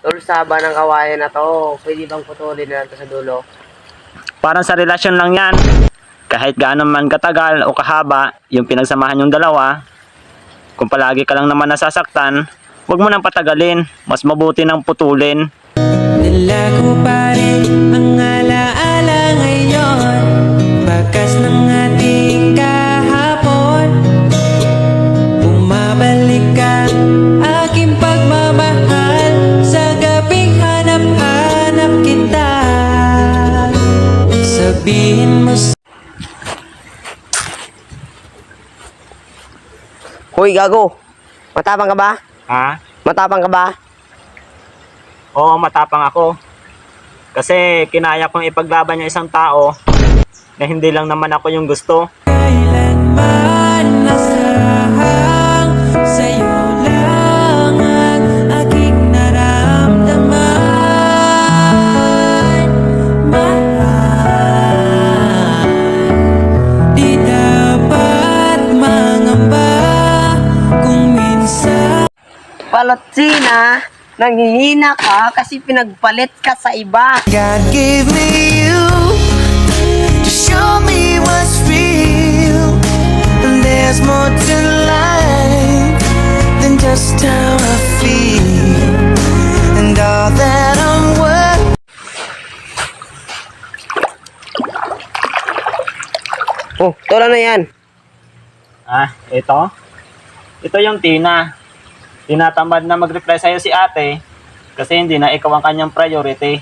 Tol, saba ng kawayan na to. Pwede bang putulin na lang to sa dulo? Parang sa relasyon lang yan. Kahit gaano man katagal o kahaba yung pinagsamahan yung dalawa, kung palagi ka lang naman nasasaktan, huwag mo nang patagalin. Mas mabuti nang putulin. Nalago pa rin ang alaala ngayon, bakas ng ating kahapon. Bumabalik ka, aking pagmamahal, sa gabing hanap-hanap kita. Sabihin mo Hoy, gago. Matapang ka ba? Ha? Matapang ka ba? Oo, matapang ako. Kasi kinaya kong ipaglaban yung isang tao na hindi lang naman ako yung gusto. kailanman nasahang sa'yo lang ang aking naramdaman. Mahal, di dapat mangamba kung minsan Palotsina, nanghihina ka kasi pinagpalit ka sa iba. God gave me you to show me what's real. And there's more to life than just how I feel. And all that I'm worth. Oh, tol, ano yan? Ito? Ito yung Tina. Tinatamad na mag-reply sa'yo si ate kasi hindi na ikaw ang kanyang priority.